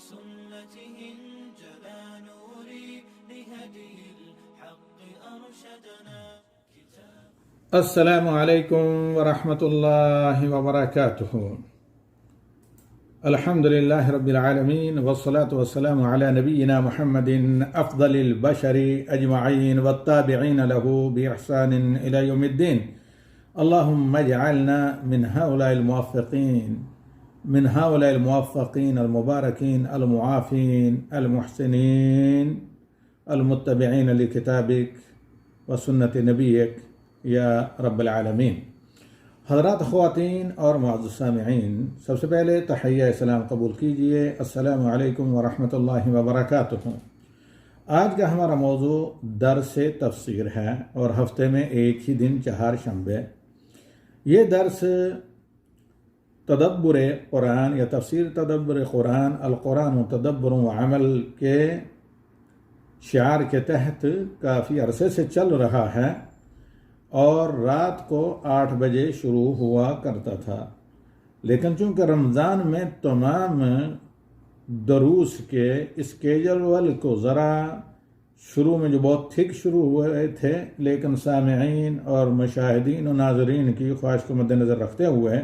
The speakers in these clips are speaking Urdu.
بسنته انجلى نوري لهدي الحق أرشدنا السلام علیکم ورحمۃ اللہ وبرکاتہ۔ الحمد للہ رب العالمین والصلاة والسلام علی نبینا محمد افضل البشر اجمعین والتابعین له بإحسان الى یوم الدین۔ اللہم اجعلنا من هؤلاء الموفقین المبارکین المعافین المحسنین المتبعین لکتابک وسنت نبیک یا رب العالمین۔ حضرات خواتین اور معزز سامعین، سب سے پہلے تحیہ اسلام قبول کیجئے۔ السلام علیکم ورحمۃ اللہ وبرکاتہ۔ آج کا ہمارا موضوع درس تفسیر ہے اور ہفتے میں ایک ہی دن چہارشنبے۔ یہ درس تدبر قرآن یا تفسیر تدبر قرآن، القرآن تدبر و عمل کے شعار کے تحت کافی عرصے سے چل رہا ہے اور رات کو 8 بجے شروع ہوا کرتا تھا، لیکن چونکہ رمضان میں تمام دروس کے اسکیجول کو ذرا شروع میں جو بہت تھک شروع ہوئے تھے، لیکن سامعین اور مشاہدین و ناظرین کی خواہش کو مد نظر رکھتے ہوئے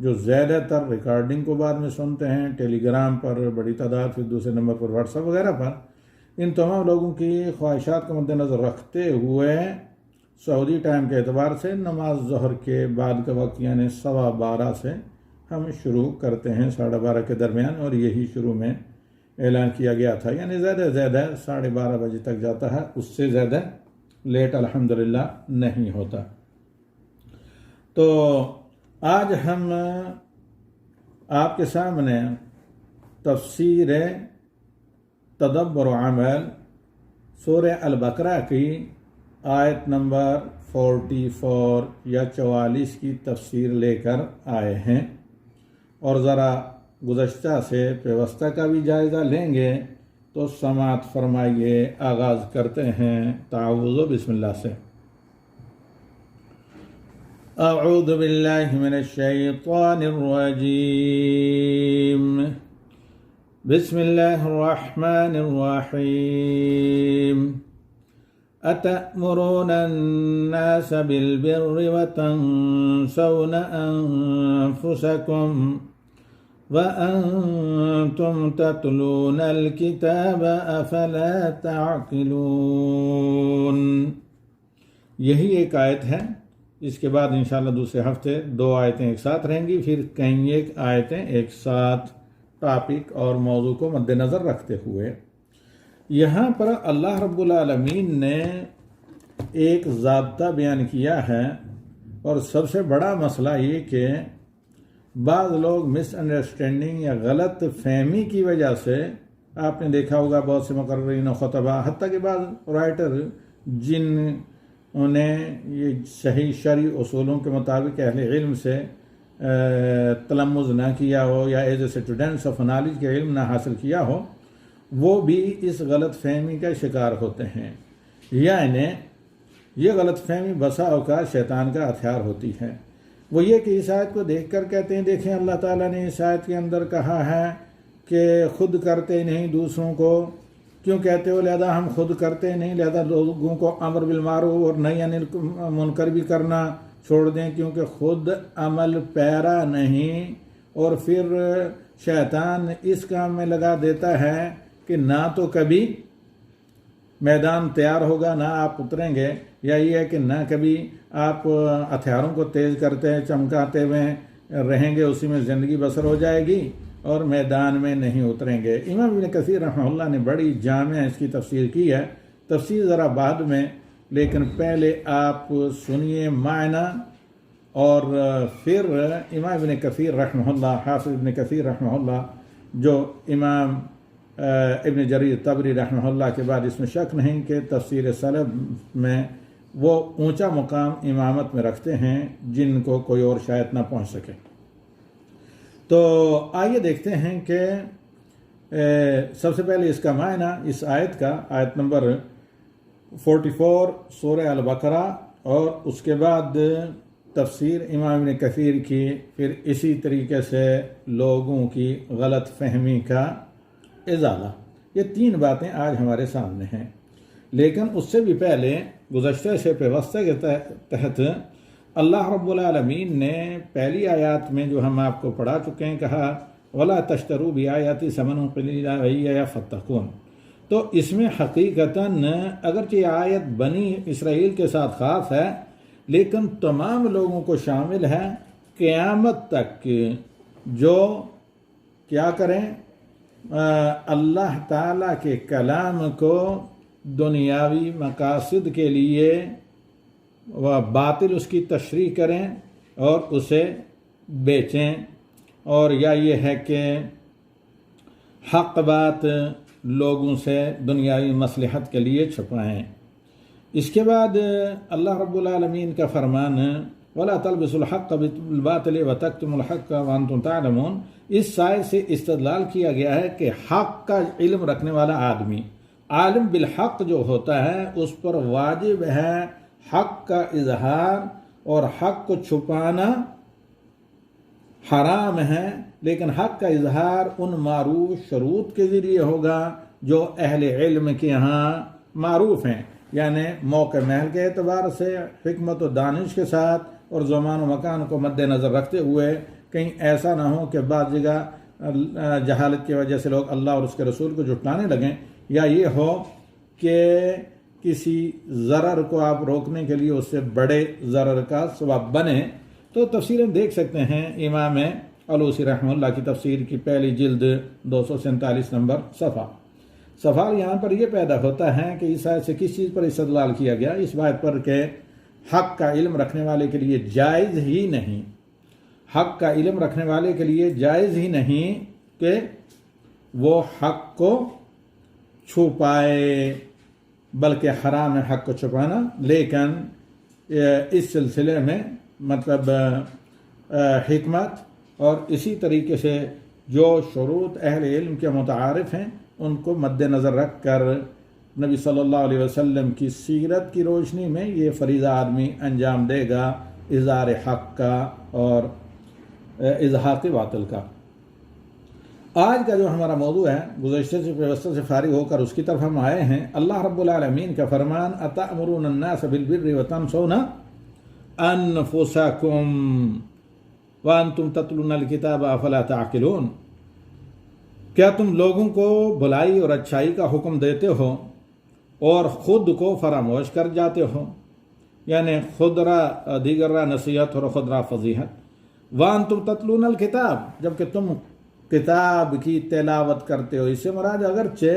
جو زیادہ تر ریکارڈنگ کو بعد میں سنتے ہیں ٹیلی گرام پر بڑی تعداد، پھر دوسرے نمبر پر واٹس ایپ وغیرہ پر، ان تمام لوگوں کی خواہشات کو مد نظر رکھتے ہوئے سعودی ٹائم کے اعتبار سے نماز ظہر کے بعد کا وقت یعنی 12:15 سے ہم شروع کرتے ہیں 12:30 کے درمیان، اور یہی شروع میں اعلان کیا گیا تھا، یعنی زیادہ 12:30 بجے تک جاتا ہے، اس سے زیادہ لیٹ الحمدللہ نہیں ہوتا۔ تو آج ہم آپ کے سامنے تفسیر تدبر و عمل سورہ البقرہ کی آیت نمبر 44 یا 44 کی تفسیر لے کر آئے ہیں، اور ذرا گزشتہ سے پیوستہ کا بھی جائزہ لیں گے۔ تو سماعت فرمائیے، آغاز کرتے ہیں تعوذ بسم اللہ سے۔ اعوذ باللہ من الشیطان الرجیم، بسم اللہ الرحمن الرحیم۔ أتأمرون الناس بالبر وتنسون أنفسكم وأنتم تتلون الكتاب أفلا تعقلون۔ یہی ایک آیت ہے، اس کے بعد انشاءاللہ دوسرے ہفتے 2 آیتیں ایک ساتھ رہیں گی، پھر کہیں ایک آیتیں ایک ساتھ ٹاپک اور موضوع کو مد نظر رکھتے ہوئے۔ یہاں پر اللہ رب العالمین نے ایک ضابطہ بیان کیا ہے، اور سب سے بڑا مسئلہ یہ کہ بعض لوگ مس انڈرسٹینڈنگ یا غلط فہمی کی وجہ سے، آپ نے دیکھا ہوگا بہت سے مقررین و خطبہ، حتیٰ کہ بعض رائٹر جنہوں نے یہ صحیح شرعی اصولوں کے مطابق اہل علم سے تلمذ نہ کیا ہو یا as a students of knowledge کے علم نہ حاصل کیا ہو، وہ بھی اس غلط فہمی کا شکار ہوتے ہیں۔ یعنی یہ غلط فہمی بسا اوقات شیطان کا ہتھیار ہوتی ہے۔ وہ یہ کہ اس آیت کو دیکھ کر کہتے ہیں دیکھیں اللہ تعالیٰ نے اس آیت کے اندر کہا ہے کہ خود کرتے نہیں دوسروں کو کیوں کہتے ہو، لہذا ہم خود کرتے نہیں، لہذا لوگوں کو امر بالمعروف اور نہی عن المنکر بھی کرنا چھوڑ دیں، کیونکہ خود عمل پیرا نہیں، اور پھر شیطان اس کام میں لگا دیتا ہے کہ نہ تو کبھی میدان تیار ہوگا، نہ آپ اتریں گے، یا یہ ہے کہ نہ کبھی آپ ہتھیاروں کو تیز کرتے چمکاتے ہوئے رہیں گے، اسی میں زندگی بسر ہو جائے گی اور میدان میں نہیں اتریں گے۔ امام ابن کثیر رحمہ اللہ نے بڑی جامع اس کی تفسیر کی ہے، تفسیر ذرا بعد میں، لیکن پہلے آپ سنیے معنی، اور پھر امام ابن کثیر رحمہ اللہ، حافظ ابن کثیر رحمہ اللہ، جو امام ابن جریر طبری رحمہ اللہ کے بعد اس میں شک نہیں کہ تفسیر سلف میں وہ اونچا مقام امامت میں رکھتے ہیں جن کو کوئی اور شاید نہ پہنچ سکے۔ تو آئیے دیکھتے ہیں کہ سب سے پہلے اس کا معنی، اس آیت کا، آیت نمبر 44 سورہ البقرہ، اور اس کے بعد تفسیر امام ابن کثیر کی، پھر اسی طریقے سے لوگوں کی غلط فہمی کا ازالہ، یہ 3 باتیں آج ہمارے سامنے ہیں۔ لیکن اس سے بھی پہلے گزشتہ شب وسطی کے تحت اللہ رب العالمین نے پہلی آیات میں جو ہم آپ کو پڑھا چکے ہیں کہا وَلَا تَشْتَرُوا بِآيَاتِي ثَمَنًا قَلِيلًا وَإِيَّايَ فَاتَّقُونِ، تو اس میں حقیقتاً اگرچہ یہ آیت بنی اسرائیل کے ساتھ خاص ہے لیکن تمام لوگوں کو شامل ہے، قیامت تک جو کیا کریں، اللہ تعالیٰ کے کلام کو دنیاوی مقاصد کے لیے وہ باطل اس کی تشریح کریں اور اسے بیچیں، اور یا یہ ہے کہ حق بات لوگوں سے دنیاوی مصلحت کے لیے چھپائیں۔ اس کے بعد اللہ رب العالمین کا فرمان وَلَا تَلْبِسُوا الْحَقَّ بِالْبَاطِلِ وَتَكْتُمُوا الْحَقَّ وَأَنْتُمْ تَعْلَمُونَ، اس سائے سے استدلال کیا گیا ہے کہ حق کا علم رکھنے والا آدمی، عالم بالحق جو ہوتا ہے، اس پر واجب ہے حق کا اظہار، اور حق کو چھپانا حرام ہے، لیکن حق کا اظہار ان معروف شروط کے ذریعے ہوگا جو اہل علم کے ہاں معروف ہیں، یعنی موقع محل کے اعتبار سے حکمت و دانش کے ساتھ اور زمان و مکان کو مد نظر رکھتے ہوئے، کہیں ایسا نہ ہو کہ بعض جگہ جہالت کی وجہ سے لوگ اللہ اور اس کے رسول کو جھٹلانے لگیں، یا یہ ہو کہ کسی ضرر کو آپ روکنے کے لیے اس سے بڑے ضرر کا سبب بنے۔ تو تفسیریں دیکھ سکتے ہیں، امام علوسی رحمہ اللہ کی تفسیر کی پہلی جلد 247 نمبر صفحہ۔ سوال یہاں پر یہ پیدا ہوتا ہے کہ اس آیت سے کس چیز پر استدلال کیا گیا؟ اس بات پر کہ حق کا علم رکھنے والے کے لیے جائز ہی نہیں، حق کا علم رکھنے والے کے لیے جائز ہی نہیں کہ وہ حق کو چھپائے، بلکہ حرام ہے حق کو چھپانا۔ لیکن اس سلسلے میں مطلب حکمت اور اسی طریقے سے جو شروط اہل علم کے متعارف ہیں ان کو مد نظر رکھ کر نبی صلی اللہ علیہ وسلم کی سیرت کی روشنی میں یہ فریضہ آدمی انجام دے گا، اظہار حق کا اور اضحاق باطل کا۔ آج کا جو ہمارا موضوع ہے، گزشتہ سے ویوستہ سے فارغ ہو کر اس کی طرف ہم آئے ہیں۔ اللہ رب العالمین کا فرمان اتأمرون الناس بالبر وتنسون انفسکم وانتم تتلون الکتاب افلا تعقلون، کیا تم لوگوں کو بھلائی اور اچھائی کا حکم دیتے ہو اور خود کو فراموش کر جاتے ہو، یعنی خود را دیگر را نصیحت اور خود را فضیحت، وانتم تتلون الکتاب، جبکہ تم کتاب کی تلاوت کرتے ہو۔ اس سے مراد اگرچہ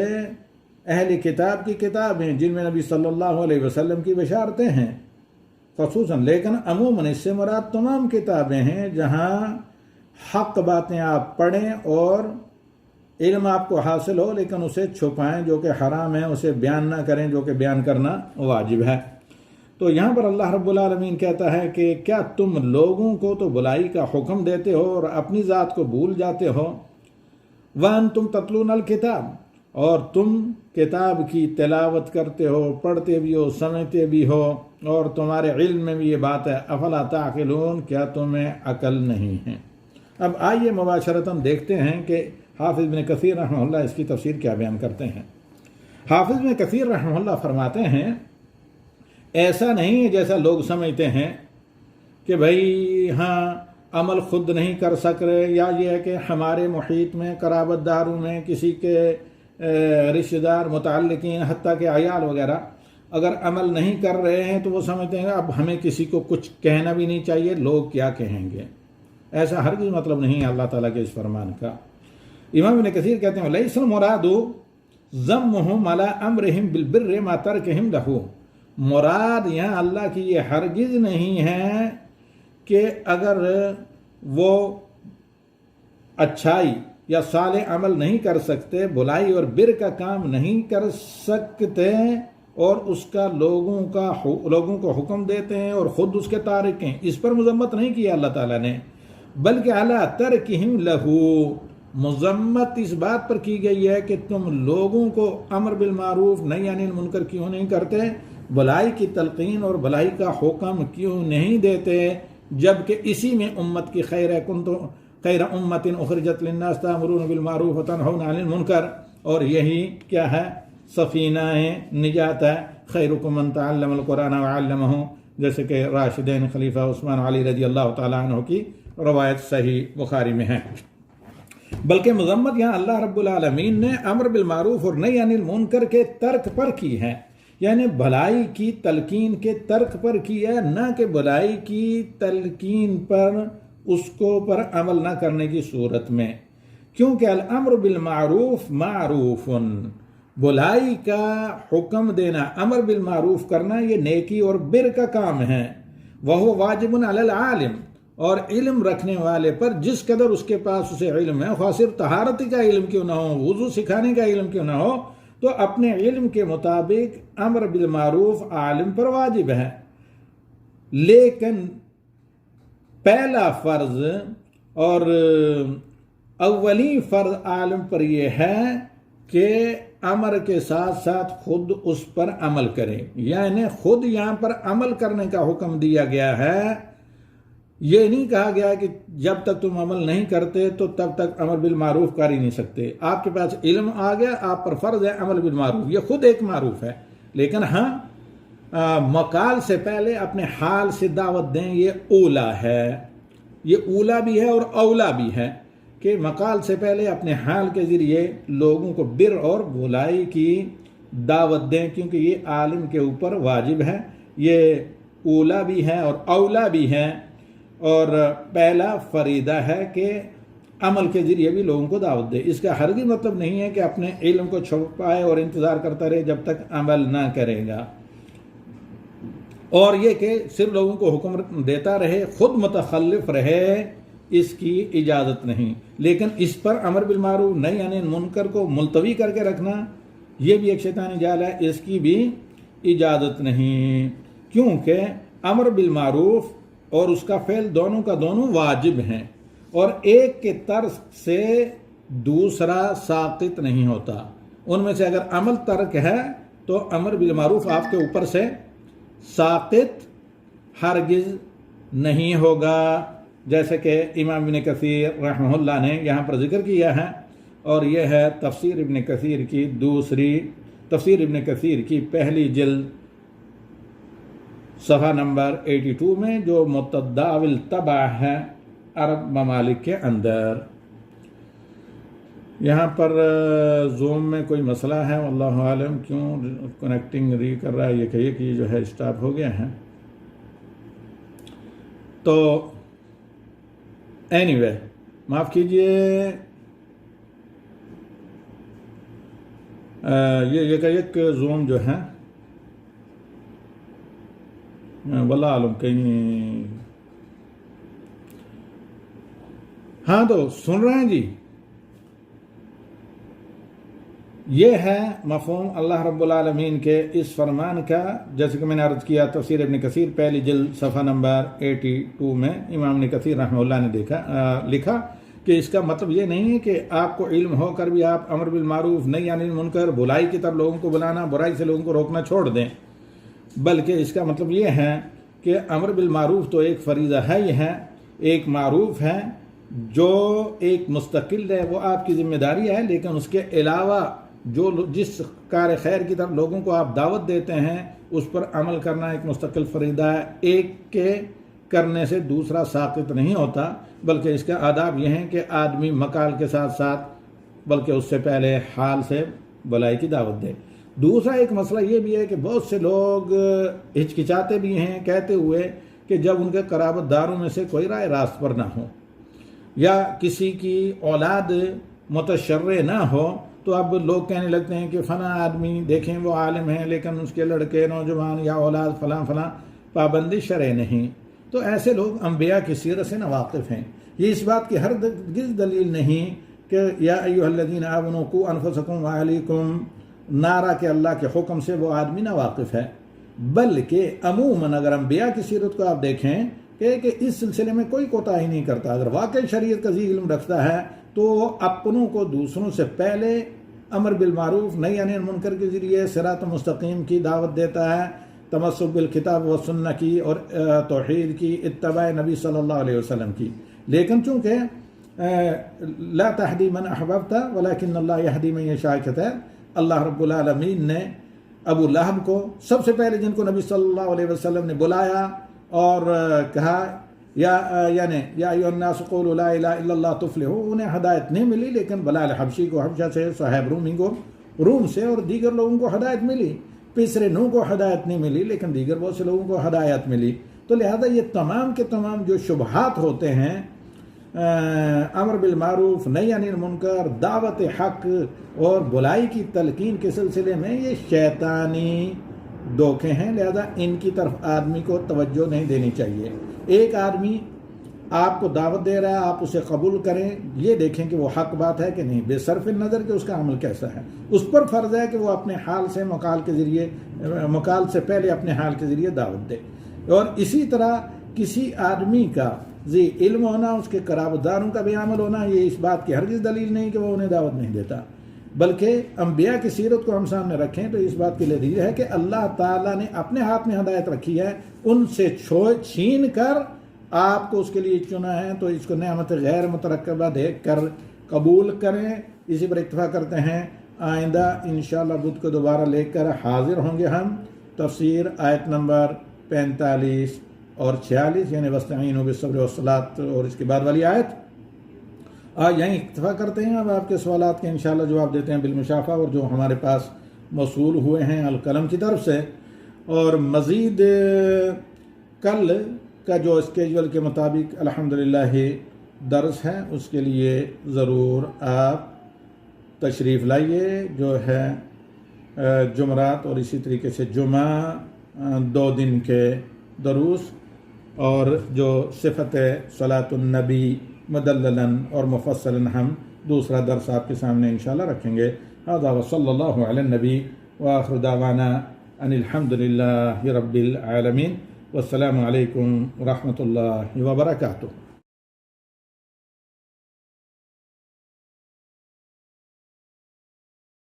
اہل کتاب کی کتاب ہیں جن میں نبی صلی اللہ علیہ وسلم کی بشارتیں ہیں خصوصاً، لیکن عموماً اس سے مراد تمام کتابیں ہیں جہاں حق باتیں آپ پڑھیں اور علم آپ کو حاصل ہو، لیکن اسے چھپائیں جو کہ حرام ہے، اسے بیان نہ کریں جو کہ بیان کرنا واجب ہے۔ تو یہاں پر اللہ رب العالمین کہتا ہے کہ کیا تم لوگوں کو تو بھلائی کا حکم دیتے ہو اور اپنی ذات کو بھول جاتے ہو، وَأَنْتُمْ تَتْلُونَ الْكِتَابَ، اور تم کتاب کی تلاوت کرتے ہو، پڑھتے بھی ہو، سمجھتے بھی ہو، اور تمہارے علم میں بھی یہ بات ہے، افلا تعقلون، کیا تمہیں عقل نہیں ہے؟ اب آئیے مباشرتاً دیکھتے ہیں کہ حافظ ابن کثیر رحمہ اللہ اس کی تفسیر کیا بیان کرتے ہیں۔ حافظ ابن کثیر رحمہ اللہ فرماتے ہیں ایسا نہیں ہے جیسا لوگ سمجھتے ہیں کہ بھائی ہاں عمل خود نہیں کر سک رہے، یا یہ ہے کہ ہمارے محیط میں قرابت داروں میں کسی کے رشتہ دار متعلقین حتیٰ کہ عیال وغیرہ اگر عمل نہیں کر رہے ہیں تو وہ سمجھتے ہیں اب ہمیں کسی کو کچھ کہنا بھی نہیں چاہیے، لوگ کیا کہیں گے۔ ایسا ہرگز مطلب نہیں ہے اللہ تعالیٰ کے اس فرمان کا۔ امام ابن کثیر کہتے ہیں لیس المراد ذمهم علی امرهم بالبر ما ترکہم لہ، مراد یہاں اللہ کی یہ ہرگز نہیں ہے کہ اگر وہ اچھائی یا صالح عمل نہیں کر سکتے، بھلائی اور بر کا کام نہیں کر سکتے اور اس کا لوگوں کو حکم دیتے ہیں اور خود اس کے تارک ہیں، اس پر مذمت نہیں کیا اللہ تعالیٰ نے، بلکہ علی ترکہم لہ، مذمت اس بات پر کی گئی ہے کہ تم لوگوں کو امر بالمعروف نہی عن المنکر کیوں نہیں کرتے، بھلائی کی تلقین اور بھلائی کا حکم کیوں نہیں دیتے، جبکہ اسی میں امت کی خیر ہے، کنتم خیر امت اخرجت للناس تأمرون بالمعروف وتنہون عن المنکر، اور یہی کیا ہے سفینہ نجات ہے. خیرکم من تعلم القرآن وعلمہ، جیسے کہ راشدین خلیفہ عثمان علی رضی اللہ تعالیٰ عنہ کی روایت صحیح بخاری میں ہے. بلکہ مذمت یہاں اللہ رب العالمین نے امر بالمعروف اور نہی عن المنکر کے ترک پر کی ہے، یعنی بھلائی کی تلقین کے ترک پر کی ہے، نہ کہ بھلائی کی تلقین پر اس کو پر عمل نہ کرنے کی صورت میں. کیونکہ الامر بالمعروف معروف، بھلائی کا حکم دینا، امر بالمعروف کرنا، یہ نیکی اور بر کا کام ہے. وہ واجب علی العالم، اور علم رکھنے والے پر جس قدر اس کے پاس اسے علم ہے، خواہ صرف طہارت کا علم کیوں نہ ہو، وضو سکھانے کا علم کیوں نہ ہو، تو اپنے علم کے مطابق امر بالمعروف عالم پر واجب ہے. لیکن پہلا فرض اور اولی فرض عالم پر یہ ہے کہ امر کے ساتھ ساتھ خود اس پر عمل کرے. یعنی خود یہاں پر عمل کرنے کا حکم دیا گیا ہے. یہ نہیں کہا گیا کہ جب تک تم عمل نہیں کرتے تو تب تک امر بالمعروف کر ہی نہیں سکتے. آپ کے پاس علم آ گیا، آپ پر فرض ہے عمل بالمعروف، یہ خود ایک معروف ہے. لیکن ہاں مقال سے پہلے اپنے حال سے دعوت دیں، یہ اولا ہے. یہ اولا بھی ہے اور اولا بھی ہے کہ مقال سے پہلے اپنے حال کے ذریعے لوگوں کو بر اور بھلائی کی دعوت دیں، کیونکہ یہ عالم کے اوپر واجب ہے. یہ اولا بھی ہے اور اولا بھی ہے. اور پہلا فریضہ ہے کہ عمل کے ذریعے بھی لوگوں کو دعوت دے. اس کا ہرگز مطلب نہیں ہے کہ اپنے علم کو چھپائے اور انتظار کرتا رہے جب تک عمل نہ کرے گا. اور یہ کہ صرف لوگوں کو حکم دیتا رہے، خود متخلف رہے، اس کی اجازت نہیں. لیکن اس پر امر بالمعروف نہی عن المنکر کو ملتوی کر کے رکھنا، یہ بھی ایک شیطانی جال ہے، اس کی بھی اجازت نہیں. کیونکہ امر بالمعروف اور اس کا فعل دونوں کا دونوں واجب ہیں، اور ایک کے ترک سے دوسرا ساقط نہیں ہوتا. ان میں سے اگر عمل ترک ہے تو امر بالمعروف آپ کے اوپر سے ساقط ہرگز نہیں ہوگا، جیسے کہ امام ابن کثیر رحمہ اللہ نے یہاں پر ذکر کیا ہے. اور یہ ہے تفسیر ابن کثیر کی تفسیر ابن کثیر کی پہلی جلد صفحہ نمبر 82 میں، جو متداول طبع ہے عرب ممالک کے اندر. یہاں پر زوم میں کوئی مسئلہ ہے، واللہ عالم کیوں کنیکٹنگ ری کر رہا ہے. یہ کہیے کہ جو ہے اسٹاپ ہو گیا ہے. تو اینی وے معاف کیجئے، یہ ایک زوم جو ہے واللہ عالم کہیں. ہاں تو سن رہے ہیں جی. یہ ہے مفہوم اللہ رب العالمین کے اس فرمان کا، جیسے کہ میں نے عرض کیا تفسیر ابن کثیر پہلی جلد صفحہ نمبر 82 میں امام ابن کثیر رحمہ اللہ نے لکھا کہ اس کا مطلب یہ نہیں ہے کہ آپ کو علم ہو کر بھی آپ امر بالمعروف نہی عن المنکر، بھلائی کی طرف لوگوں کو بلانا، برائی سے لوگوں کو روکنا چھوڑ دیں. بلکہ اس کا مطلب یہ ہے کہ امر بالمعروف تو ایک فریضہ ہے، ہی ہے، ایک معروف ہے جو ایک مستقل ہے، وہ آپ کی ذمہ داری ہے. لیکن اس کے علاوہ جس کار خیر کی طرف لوگوں کو آپ دعوت دیتے ہیں اس پر عمل کرنا ایک مستقل فریضہ ہے. ایک کے کرنے سے دوسرا ساقط نہیں ہوتا، بلکہ اس کا آداب یہ ہیں کہ آدمی مقال کے ساتھ ساتھ بلکہ اس سے پہلے حال سے بھلائی کی دعوت دے. دوسرا ایک مسئلہ یہ بھی ہے کہ بہت سے لوگ ہچکچاتے بھی ہیں کہتے ہوئے کہ جب ان کے قرابت داروں میں سے کوئی رائے راست پر نہ ہو یا کسی کی اولاد متشرع نہ ہو، تو اب لوگ کہنے لگتے ہیں کہ فلاں آدمی دیکھیں وہ عالم ہیں لیکن اس کے لڑکے نوجوان یا اولاد فلاں فلاں پابندی شرع نہیں. تو ایسے لوگ انبیاء کی سیرت سے ناواقف ہیں. یہ اس بات کی ہرگز دلیل نہیں کہ یا ایھا الذین آمنوا قوا انفسکم واہلیکم نعرہ کے اللہ کے حکم سے وہ آدمی ناواقف ہے. بلکہ عموماً اگر انبیاء کی سیرت کو آپ دیکھیں کہ اس سلسلے میں کوئی کوتاہی نہیں کرتا. اگر واقعی شریعت کا علم رکھتا ہے تو اپنوں کو دوسروں سے پہلے امر بالمعروف نہی عن المنکر کے ذریعے صراط مستقیم کی دعوت دیتا ہے، تمسک بالکتاب و سنہ کی اور توحید کی، اتباع نبی صلی اللہ علیہ وسلم کی. لیکن چونکہ لا تہدی من احببت ولکن اللہ یہدی من یشاء کہتا ہے اللہ رب العالمین نے ابو لہب کو سب سے پہلے جن کو نبی صلی اللہ علیہ وسلم نے بلایا اور کہا یا ایھا الناس قولوا لا الہ الا اللہ تفلحوا، انہیں ہدایت نہیں ملی، لیکن بلال حبشی کو حبشہ سے، صہیب رومی کو روم سے اور دیگر لوگوں کو ہدایت ملی، پیسرے نو کو ہدایت نہیں ملی لیکن دیگر بہت سے لوگوں کو ہدایت ملی۔ تو لہذا یہ تمام کے تمام جو شبہات ہوتے ہیں، امر بالمعروف نہی عن المنکر، دعوت حق اور بلائی کی تلقین کے سلسلے میں، یہ شیطانی دھوکے ہیں، لہذا ان کی طرف آدمی کو توجہ نہیں دینی چاہیے۔ ایک آدمی آپ کو دعوت دے رہا ہے، آپ اسے قبول کریں، یہ دیکھیں کہ وہ حق بات ہے کہ نہیں، بے صرف نظر کہ اس کا عمل کیسا ہے۔ اس پر فرض ہے کہ وہ اپنے حال سے مقال سے پہلے اپنے حال کے ذریعے دعوت دے۔ اور اسی طرح کسی آدمی کا ذی علم ہونا، اس کے قرابت داروں کا بھی عمل ہونا، یہ اس بات کی ہرگز دلیل نہیں کہ وہ انہیں دعوت نہیں دیتا، بلکہ انبیاء کی سیرت کو ہم سامنے رکھیں تو اس بات کی دلیل ہے کہ اللہ تعالیٰ نے اپنے ہاتھ میں ہدایت رکھی ہے، ان سے چھین کر آپ کو اس کے لیے چنا ہے، تو اس کو نعمت غیر مترکبہ دیکھ کر قبول کریں۔ اسی پر اکتفا کرتے ہیں، آئندہ انشاءاللہ بدھ کو دوبارہ لے کر حاضر ہوں گے ہم، تفسیر آیت نمبر 45 اور 46 یعنی وَاسْتَعِینُوا بِالصَّبْرِ وَالصَّلَاةِ اور اس کے بعد والی آیت۔ یہیں اکتفا کرتے ہیں، اب آپ کے سوالات کے انشاءاللہ جواب دیتے ہیں بالمشافہ، اور جو ہمارے پاس موصول ہوئے ہیں القلم کی طرف سے، اور مزید کل کا جو اسکیجول کے مطابق الحمدللہ درس ہے، اس کے لیے ضرور آپ تشریف لائیے، جو ہے جمعرات اور اسی طریقے سے جمعہ 2 دن کے دروس، اور جو صفت صلاۃ النبی مدللاً اور مفصلاً ہم دوسرا درس آپ کے سامنے انشاءاللہ رکھیں گے۔ ھذا وصلی اللہ علی النبی وآخر دعوانا ان الحمد للہ رب العالمین، والسلام علیکم ورحمۃ اللہ وبرکاتہ۔